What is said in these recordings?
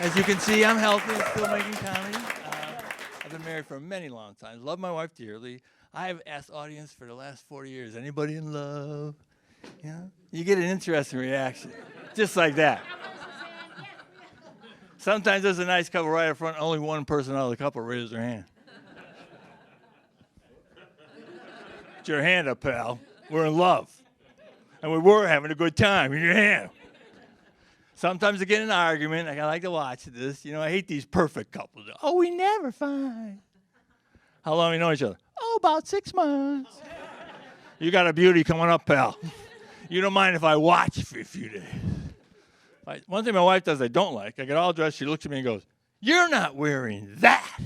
As you can see, I'm healthy and still making comedy. I've been married for many long times. Love my wife dearly. I have asked audience for the last 40 years, anybody in love? Yeah? You get an interesting reaction, just like that. Sometimes there's a nice couple right up front. Only one person out of the couple raises their hand. Put your hand up, pal. We're in love. And we were having a good time. In your hand. Sometimes I get in an argument. I like to watch this. You know, I hate these perfect couples. Oh, we never fight. How long we know each other? Oh, about 6 months. You got a beauty coming up, pal. You don't mind if I watch for a few days. One thing my wife does I don't like, I get all dressed, she looks at me and goes, "You're not wearing that."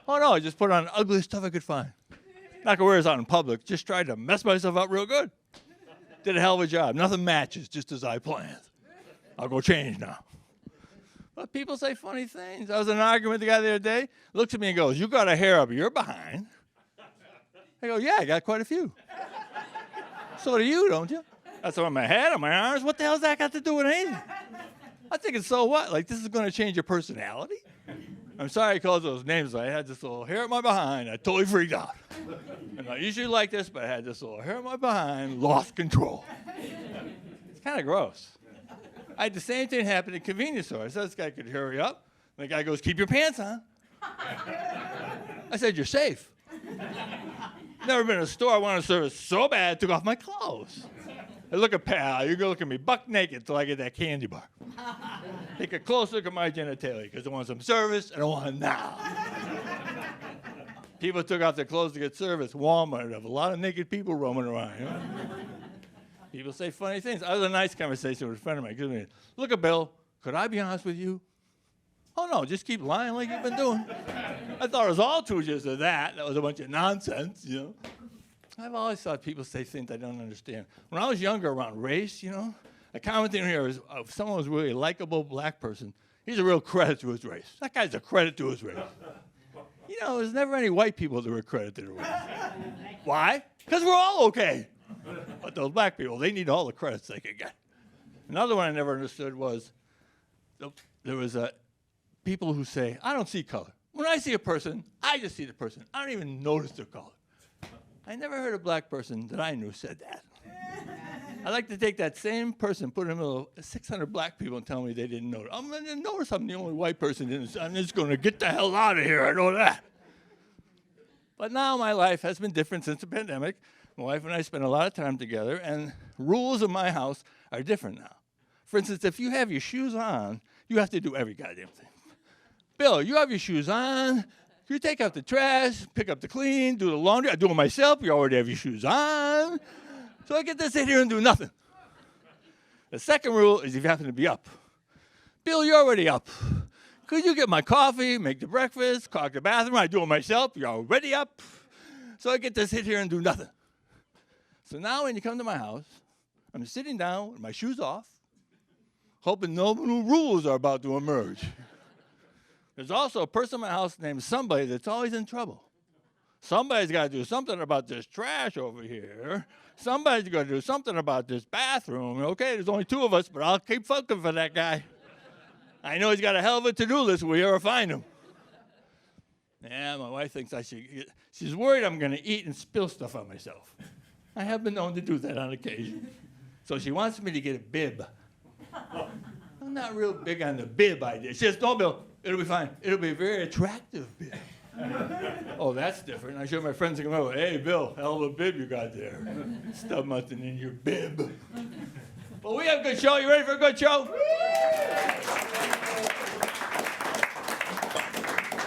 Oh, no, I just put on the ugliest stuff I could find. Not going to wear this out in public. Just tried to mess myself up real good. Did a hell of a job. Nothing matches, just as I planned. I'll go change now. But people say funny things. I was in an argument with the guy the other day. Looks at me and goes, "You got a hair up your behind." I go, "Yeah, I got quite a few." "So do you, don't you?" "That's on my head, on my arms. What the hell's that got to do with anything?" I think, so what? Like, this is going to change your personality? I'm sorry I called those names. I had this little hair on my behind. I totally freaked out. And I usually like this, but I had this little hair on my behind, lost control. It's kind of gross. I had the same thing happen at a convenience store. I said, "This guy could hurry up." And the guy goes, "Keep your pants on." I said, "You're safe." Never been in a store I wanted service so bad, took off my clothes. I look at pal, you're going to look at me buck naked till I get that candy bar. Take a close look at my genitalia, because I want some service, and I want it now. People took off their clothes to get service. Walmart, have a lot of naked people roaming around. You know? People say funny things. I was in a nice conversation with a friend of mine. "Look at Bill, could I be honest with you?" "Oh, no, just keep lying like you've been doing." I thought it was all true just of that. That was a bunch of nonsense, you know. I've always thought people say things I don't understand. When I was younger around race, you know, a common thing here is if someone was really a likable black person, he's a real credit to his race. That guy's a credit to his race. You know, there's never any white people that were a credit to their race. Why? Because we're all okay. But those black people, they need all the credits they can get. Another one I never understood was there was people who say, "I don't see color. When I see a person, I just see the person. I don't even notice their color." I never heard a black person that I knew said that. I'd like to take that same person, put him in 600 black people and tell me they didn't notice. I'm going to notice I'm the only white person in this. I'm just going to get the hell out of here. I know that. But now my life has been different since the pandemic. My wife and I spend a lot of time together, and rules in my house are different now. For instance, if you have your shoes on, you have to do every goddamn thing. "Bill, you have your shoes on. You take out the trash, pick up the clean, do the laundry. I do it myself. You already have your shoes on. So I get to sit here and do nothing." The second rule is if you happen to be up. "Bill, you're already up. Could you get my coffee, make the breakfast, clog the bathroom? I do it myself. You're already up. So I get to sit here and do nothing." So now when you come to my house, I'm sitting down with my shoes off, hoping no new rules are about to emerge. There's also a person in my house named somebody that's always in trouble. Somebody's got to do something about this trash over here. Somebody's got to do something about this bathroom. Okay, there's only 2 of us, but I'll keep fucking for that guy. I know he's got a hell of a to-do list if we ever find him. Yeah, my wife thinks I should. She's worried I'm going to eat and spill stuff on myself. I have been known to do that on occasion. So she wants me to get a bib. I'm not real big on the bib idea. She says, "No, Bill, it'll be fine. It'll be a very attractive bib." Oh, that's different. I show my friends and go, "Hey, Bill, hell of a bib you got there. Stuff nothing in your bib." Well, we have a good show. You ready for a good show?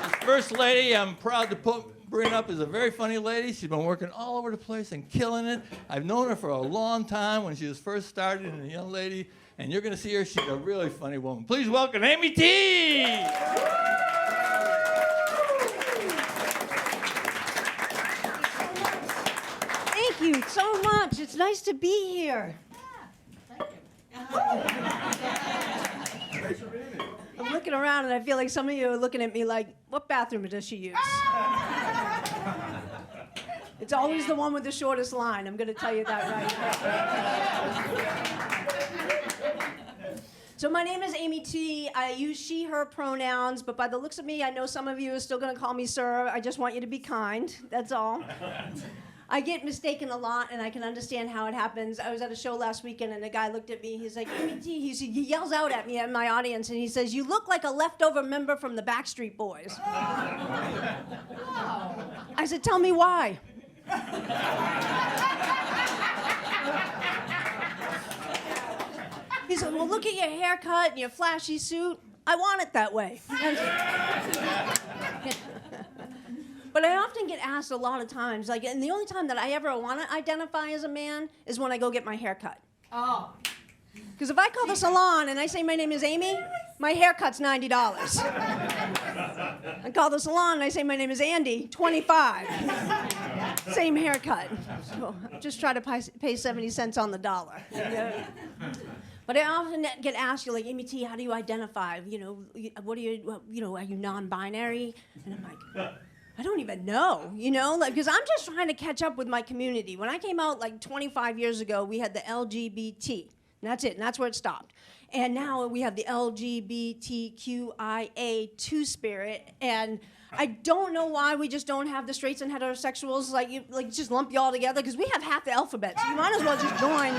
This first lady I'm proud to bring up is a very funny lady. She's been working all over the place and killing it. I've known her for a long time when she was first started and a young lady. And you're going to see her. She's a really funny woman. Please welcome Amy T. Thank you so much. It's nice to be here. I'm looking around and I feel like some of you are looking at me like, "What bathroom does she use?" It's always the one with the shortest line. I'm going to tell you that right now. So my name is Amy T. I use she, her pronouns, but by the looks of me, I know some of you are still going to call me sir. I just want you to be kind. That's all. I get mistaken a lot, and I can understand how it happens. I was at a show last weekend, and a guy looked at me. He's like, Amy T. He yells out at me in my audience, and he says, "You look like a leftover member from the Backstreet Boys." I said, "Tell me why." He said, "Well, look at your haircut and your flashy suit. I want it that way." But I often get asked a lot of times, like, and the only time that I ever want to identify as a man is when I go get my hair cut. Oh. Because if I call the salon and I say my name is Amy, my haircut's $90. I call the salon and I say my name is Andy, $25. Same haircut. So just try to pay 70 cents on the dollar. But I often get asked, like, Amy T, how do you identify? You know, what are you, are you non-binary? And I'm like, I don't even know, because I'm just trying to catch up with my community. When I came out like 25 years ago, we had the LGBT. And that's it, and that's where it stopped. And now we have the LGBTQIA2 spirit, and I don't know why we just don't have the straights and heterosexuals, just lump you all together, because we have half the alphabet, so you might as well just join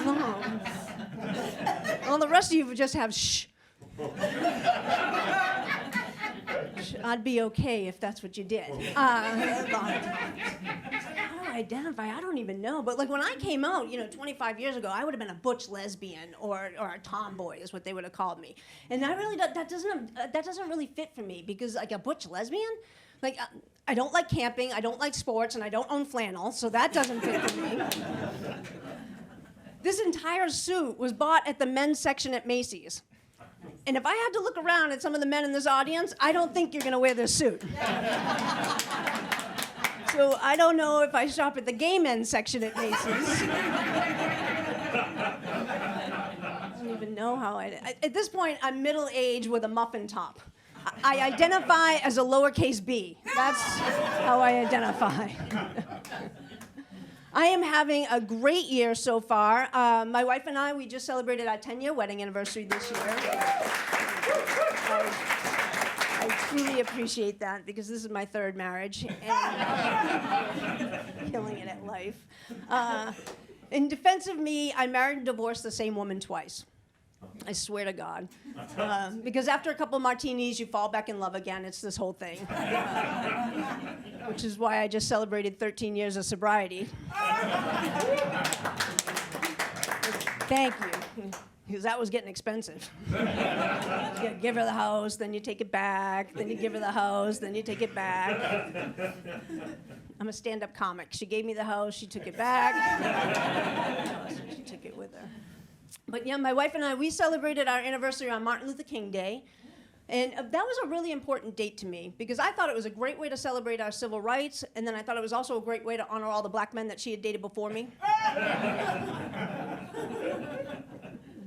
along. Well, the rest of you just have shh. I'd be okay if that's what you did. How do I identify? I don't even know. But like when I came out, 25 years ago, I would have been a butch lesbian or a tomboy is what they would have called me. And that doesn't really fit for me because like a butch lesbian, like I don't like camping, I don't like sports, and I don't own flannel, so that doesn't fit for me. This entire suit was bought at the men's section at Macy's. And if I had to look around at some of the men in this audience, I don't think you're going to wear this suit. So I don't know if I shop at the gay men's section at Macy's. I don't even know how at this point, I'm middle-aged with a muffin top. I identify as a lowercase b. That's how I identify. I am having a great year so far. My wife and I, we just celebrated our 10-year wedding anniversary this year. I truly appreciate that because this is my third marriage and killing it at life. In defense of me, I married and divorced the same woman twice. I swear to God. Because after a couple martinis, you fall back in love again. It's this whole thing. Which is why I just celebrated 13 years of sobriety. Thank you. Because that was getting expensive. You gotta give her the house, then you take it back, then you give her the house, then you take it back. I'm a stand-up comic. She gave me the house, she took it back. She took it with her. But yeah, my wife and I, we celebrated our anniversary on Martin Luther King Day. And that was a really important date to me because I thought it was a great way to celebrate our civil rights, and then I thought it was also a great way to honor all the black men that she had dated before me.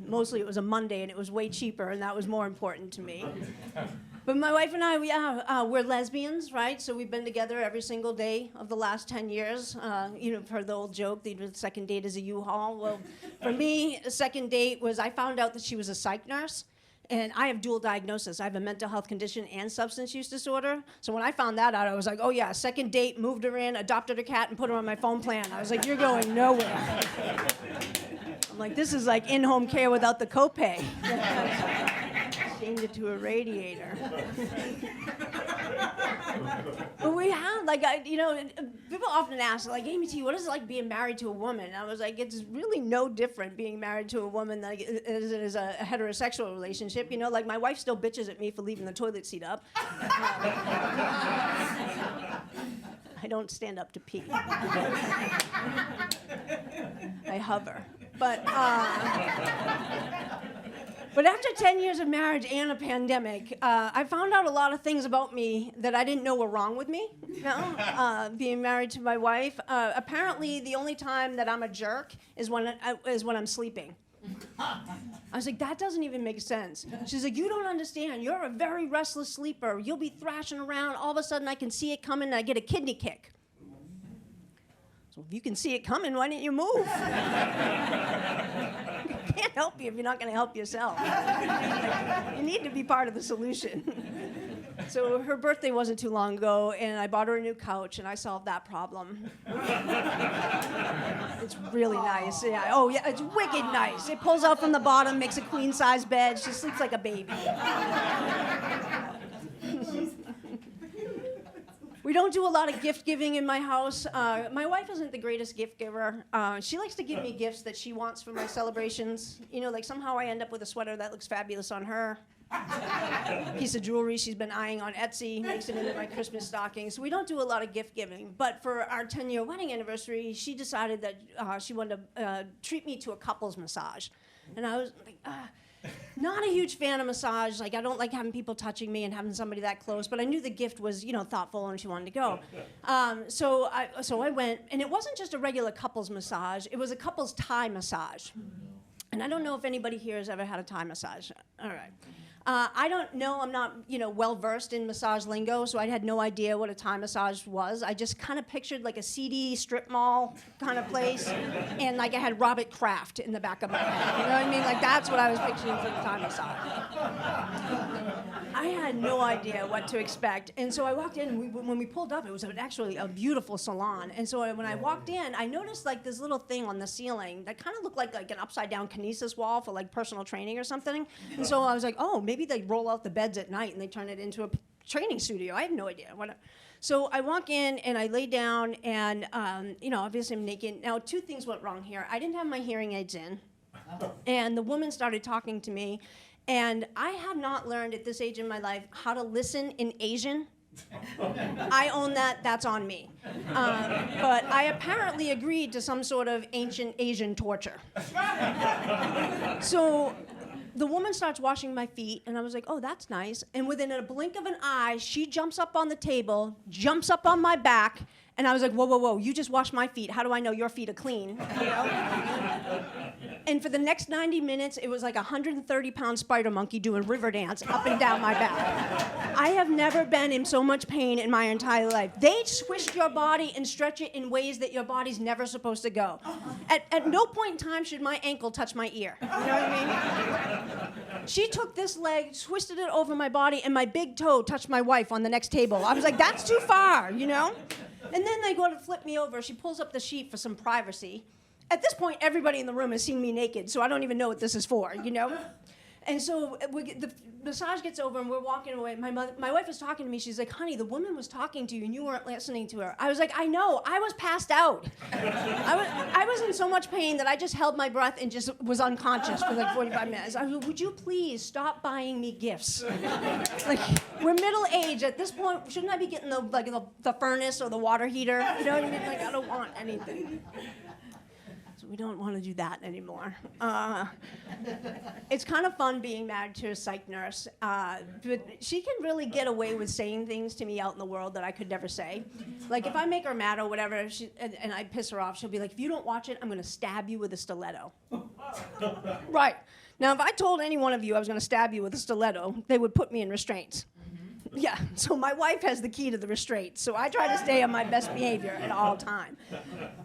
Mostly it was a Monday, and it was way cheaper, and that was more important to me. But my wife and I, we're lesbians, right? So we've been together every single day of the last 10 years. You've heard the old joke, the second date is a U-Haul. Well, for me, the second date was I found out that she was a psych nurse. And I have dual diagnosis. I have a mental health condition and substance use disorder. So when I found that out, I was like, oh yeah, second date, moved her in, adopted her cat, and put her on my phone plan. I was like, you're going nowhere. I'm like, this is like in-home care without the copay. Changed it to a radiator. But we have, people often ask, like, Amy T, what is it like being married to a woman? And I was like, it's really no different being married to a woman than as it is a heterosexual relationship. Like my wife still bitches at me for leaving the toilet seat up. I don't stand up to pee. I hover. But after 10 years of marriage and a pandemic, I found out a lot of things about me that I didn't know were wrong with me. Being married to my wife, apparently the only time that I'm a jerk is when I'm sleeping. I was like, that doesn't even make sense. She's like, you don't understand. You're a very restless sleeper. You'll be thrashing around. All of a sudden, I can see it coming, and I get a kidney kick. So if you can see it coming, why didn't you move? can't help you if you're not going to help yourself. You need to be part of the solution. So her birthday wasn't too long ago, and I bought her a new couch, and I solved that problem. It's really nice. Yeah. Oh, yeah, it's wicked nice. It pulls out from the bottom, makes a queen-size bed. She sleeps like a baby. We don't do a lot of gift giving in my house. My wife isn't the greatest gift giver. She likes to give me gifts that she wants for my celebrations. You know, like somehow I end up with a sweater that looks fabulous on her. Piece of jewelry she's been eyeing on Etsy, makes it into my Christmas stocking. So we don't do a lot of gift giving. But for our 10-year wedding anniversary, she decided that she wanted to treat me to a couples massage. And I was like, not a huge fan of massage. Like, I don't like having people touching me and having somebody that close. But I knew the gift was, you know, thoughtful and she wanted to go. So I went, and it wasn't just a regular couples massage. It was a couples Thai massage. And I don't know if anybody here has ever had a Thai massage. All right. I don't know, I'm not, you know, well-versed in massage lingo, so I had no idea what a Thai massage was. I just kind of pictured like a seedy strip mall kind of place, and like I had Robert Kraft in the back of my head. You know what I mean? Like that's what I was picturing for the Thai massage. I had no idea what to expect, and so I walked in, and when we pulled up, it was actually a beautiful salon. And so when I walked in, I noticed like this little thing on the ceiling that kind of looked like an upside-down kinesis wall for like personal training or something. And so I was like, oh, maybe they roll out the beds at night and they turn it into a training studio. I had no idea. So I walk in and I lay down and, you know, obviously I'm naked. Now, two things went wrong here. I didn't have my hearing aids in, and the woman started talking to me, and I have not learned at this age in my life how to listen in Asian. I own that. That's on me. But I apparently agreed to some sort of ancient Asian torture. So the woman starts washing my feet, and I was like, oh, that's nice. And within a blink of an eye, she jumps up on the table, jumps up on my back, and I was like, whoa, whoa, whoa, you just washed my feet. How do I know your feet are clean? You know? And for the next 90 minutes, it was like a 130-pound spider monkey doing river dance up and down my back. I have never been in so much pain in my entire life. They twist your body and stretch it in ways that your body's never supposed to go. At no point in time should my ankle touch my ear. You know what I mean? She took this leg, twisted it over my body, and my big toe touched my wife on the next table. I was like, that's too far, you know? And then they go to flip me over. She pulls up the sheet for some privacy. At this point, everybody in the room has seen me naked, so I don't even know what this is for, you know? And so the massage gets over, and we're walking away. My wife was talking to me. She's like, honey, the woman was talking to you, and you weren't listening to her. I was like, I know. I was passed out. I was in so much pain that I just held my breath and just was unconscious for like 45 minutes. I was like, would you please stop buying me gifts? Like, we're middle-aged. At this point, shouldn't I be getting the furnace or the water heater? You know what I mean? Like, I don't want anything. We don't want to do that anymore. It's kind of fun being married to a psych nurse, but she can really get away with saying things to me out in the world that I could never say. Like if I make her mad or whatever, and I piss her off, she'll be like, if you don't watch it, I'm going to stab you with a stiletto. Right. Now, if I told any one of you I was going to stab you with a stiletto, they would put me in restraints. Yeah, so my wife has the key to the restraint, so I try to stay on my best behavior at all time.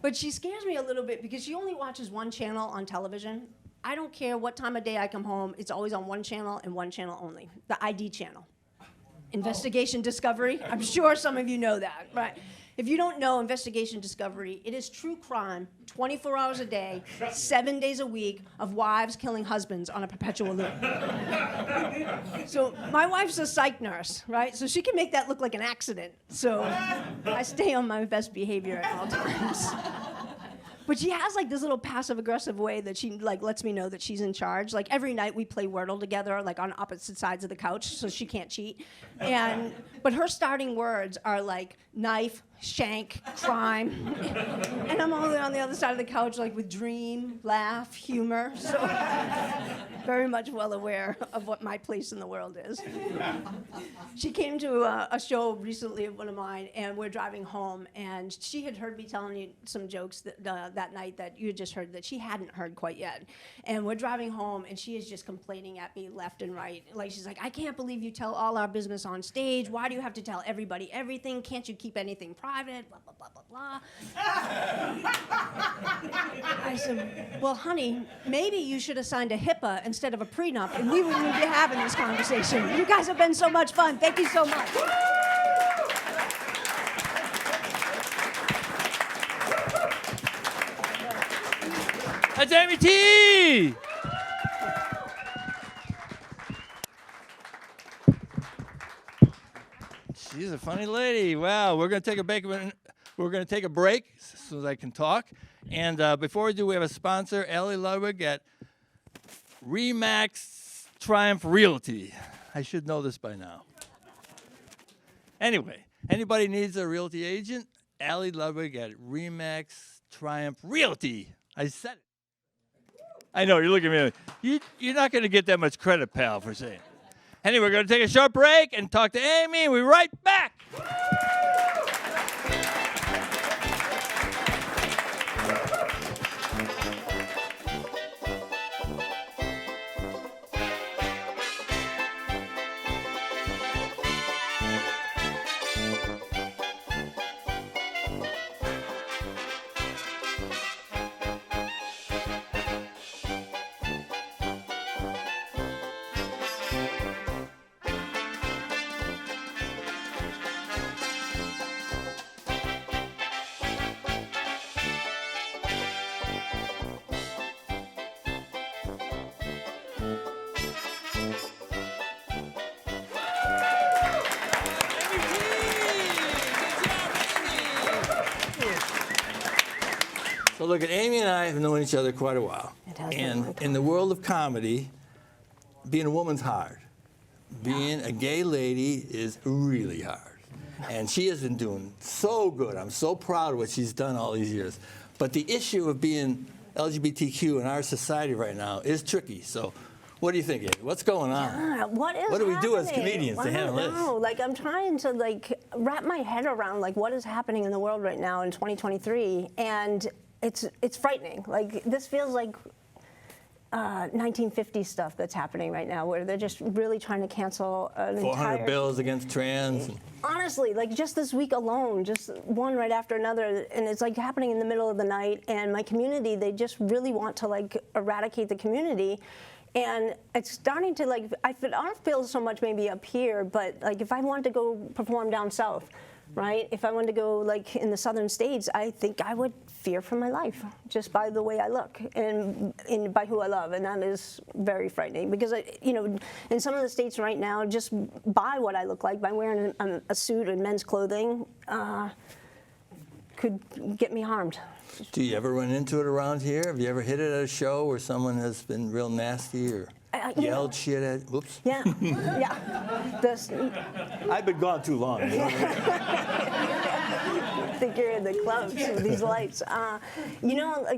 But she scares me a little bit because she only watches one channel on television. I don't care what time of day I come home, it's always on one channel and one channel only, the ID channel. Investigation Discovery, I'm sure some of you know that, right? If you don't know Investigation Discovery, it is true crime, 24 hours a day, 7 days a week, of wives killing husbands on a perpetual loop. So my wife's a psych nurse, right? So she can make that look like an accident. So I stay on my best behavior at all times. But she has like this little passive-aggressive way that she like lets me know that she's in charge. Like every night we play Wordle together, like on opposite sides of the couch, so she can't cheat. But her starting words are like knife, shank, crime, and I'm only on the other side of the couch, like with dream, laugh, humor. So very much well aware of what my place in the world is. She came to a show recently of one of mine, and we're driving home, and she had heard me telling you some jokes that night that you had just heard that she hadn't heard quite yet. And we're driving home, and she is just complaining at me left and right. Like, she's like, I can't believe you tell all our business on stage. Why do you have to tell everybody everything? Can't you keep anything private? Blah, blah, blah, blah, blah. I said, well, honey, maybe you should have signed a HIPAA instead of a prenup, and we wouldn't be having this conversation. You guys have been so much fun. Thank you so much. That's Amy T. She's a funny lady. Wow, we're going to take a break. We're going to take a break as soon as I can talk. And before we do, we have a sponsor, Ellie Ludwig at Remax Triumph Realty. I should know this by now. Anyway, anybody needs a realty agent? Ellie Ludwig at Remax Triumph Realty. I said it. I know, you're looking at me. You're not going to get that much credit, pal, for saying it. Anyway, we're going to take a short break and talk to Amy, and we'll be right back. So look, Amy and I have known each other quite a while. And in the world of comedy, being a woman's hard. Being a gay lady is really hard. And she has been doing so good. I'm so proud of what she's done all these years. But the issue of being LGBTQ in our society right now is tricky. So what do you think, Amy? What's going on? Yeah, what do we do as comedians to handle this? Like, I'm trying to wrap my head around what is happening in the world right now in 2023, and it's frightening. Like, this feels like 1950s stuff that's happening right now, where they're just really trying to cancel an 400 bills against trans. Honestly, just this week alone, just one right after another, and it's happening in the middle of the night. And my community, they just really want to eradicate the community. And it's starting to I don't feel so much maybe up here, but if I wanted to go perform down south, right? If I wanted to go in the southern states, I think I would fear for my life just by the way I look and by who I love, and that is very frightening because in some of the states right now, just by what I look like, by wearing a suit and men's clothing, could get me harmed. Do you ever run into it around here? Have you ever hit it at a show where someone has been real nasty or yelled shit at? Whoops. Yeah, yeah. I've been gone too long. I think you're in the clubs with these lights.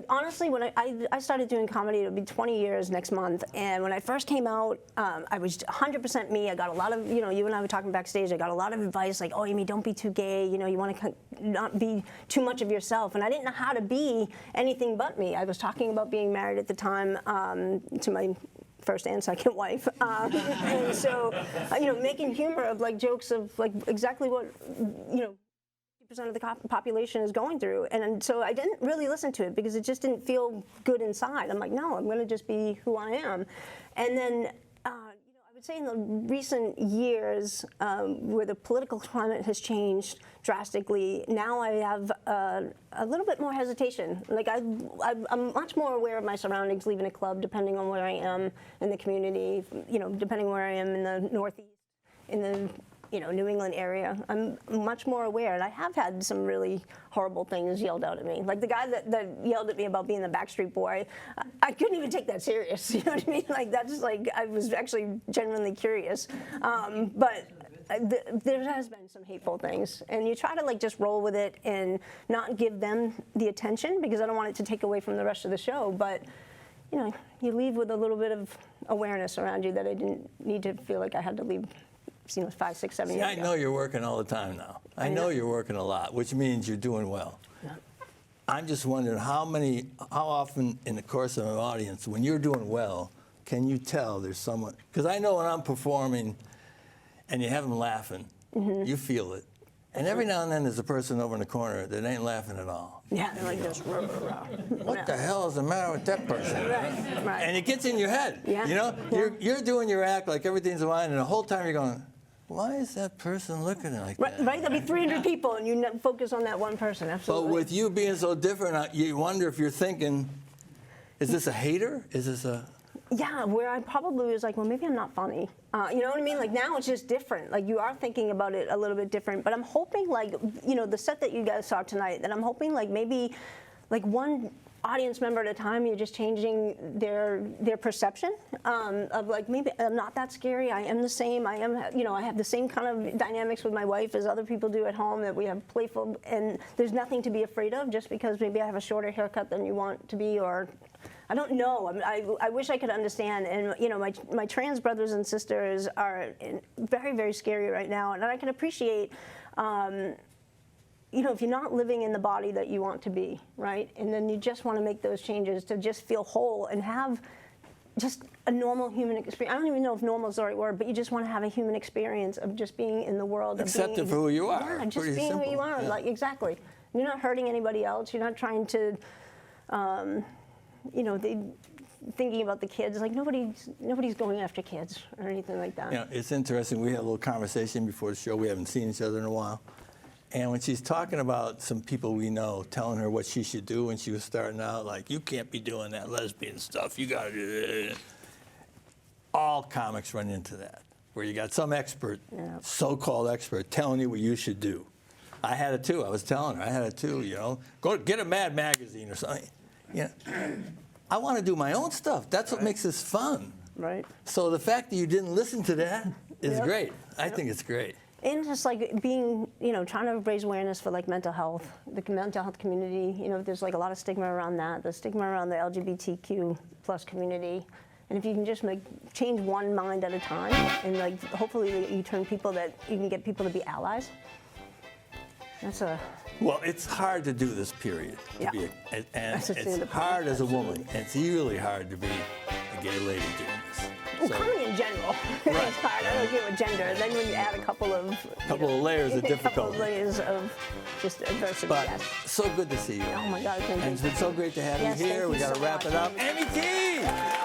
Honestly, when I started doing comedy, it'll be 20 years next month. And when I first came out, I was 100% me. I got a lot of, you and I were talking backstage. I got a lot of advice oh, Amy, don't be too gay. You want to not be too much of yourself. And I didn't know how to be anything but me. I was talking about being married at the time to my first and second wife, and so making humor of jokes of exactly what 50% of the population is going through, and so I didn't really listen to it because it just didn't feel good inside. I'm no, I'm going to just be who I am, and then. I would say in the recent years, where the political climate has changed drastically, now I have a little bit more hesitation. I'm much more aware of my surroundings leaving a club, depending on where I am in the community, depending where I am in the Northeast, in the New England area. I'm much more aware, and I have had some really horrible things yelled out at me. Like the guy that yelled at me about being the Backstreet Boy, I couldn't even take that serious. You know what I mean? That's I was actually genuinely curious. But there has been some hateful things, and you try to just roll with it and not give them the attention because I don't want it to take away from the rest of the show. But you know, you leave with a little bit of awareness around you that I didn't need to feel like I had to leave, you know, 5, 6, 7 years I ago. know you're working all the time now. I know you're working a lot, which means you're doing well. Yeah. I'm just wondering how often in the course of an audience, when you're doing well, can you tell there's someone? Because I know when I'm performing and you have them laughing, you feel it. And every now and then there's a person over in the corner that ain't laughing at all. Yeah, they're like this. What the hell is the matter with that person? Right. And it gets in your head. Yeah. You know, Yeah. you're doing your act like everything's fine, and the whole time you're going, why is that person looking like that? Right, there'll be 300 people, and you focus on that one person. Absolutely. But with you being so different, you wonder if you're thinking, is this a hater? Is this a... Yeah, where I probably was like, well, maybe I'm not funny. You know what I mean? Like now it's just different. Like you are thinking about it a little bit different. But I'm hoping, like, you know, the set that you guys saw tonight, that I'm hoping like maybe like one audience member at a time, you're just changing their perception of like, maybe I'm not that scary. I am the same. I am, you know, I have the same kind of dynamics with my wife as other people do at home, that we have playful, and there's nothing to be afraid of just because maybe I have a shorter haircut than you want to be, or I don't know. I mean, I wish I could understand. And you know, my trans brothers and sisters are very, very scary right now, and I can appreciate. You know, if you're not living in the body that you want to be, right? And then you just want to make those changes to just feel whole and have just a normal human experience. I don't even know if normal is the right word, but you just want to have a human experience of just being in the world. Accept it for who you are. Yeah, just Pretty being simple. who you are. Yeah. Like, exactly. You're not hurting anybody else. You're not trying to, you know, thinking about the kids. Like, nobody's going after kids or anything like that. You know, it's interesting. We had a little conversation before the show. We haven't seen each other in a while. And when she's talking about some people we know, telling her what she should do when she was starting out, like, you can't be doing that lesbian stuff. You got to do that. All comics run into that, where you got some expert, so-called expert, telling you what you should do. I had it too. I was telling her. I had it too, you know. Go get a Mad magazine or something. You know, I want to do my own stuff. That's what makes this fun. Right. So the fact that you didn't listen to that is great. I think it's great. And just like being, you know, trying to raise awareness for like mental health, the mental health community. You know, there's like a lot of stigma around that. The stigma around the LGBTQ plus community. And if you can just change one mind at a time, and like hopefully you turn people that you can get people to be allies. That's a. Well, it's hard to do this period. Yeah. And it's hard as a woman. And it's really hard to be a gay lady doing this. Well, comedy in general, it's hard. I don't care what gender. And then when you add a couple of layers of a couple difficulty. of layers of just adversity. But yes. so good to see you. Oh my God, thank you. And it's been so great to have Yes, you here. thank We you got to so wrap much. it up. Amy T!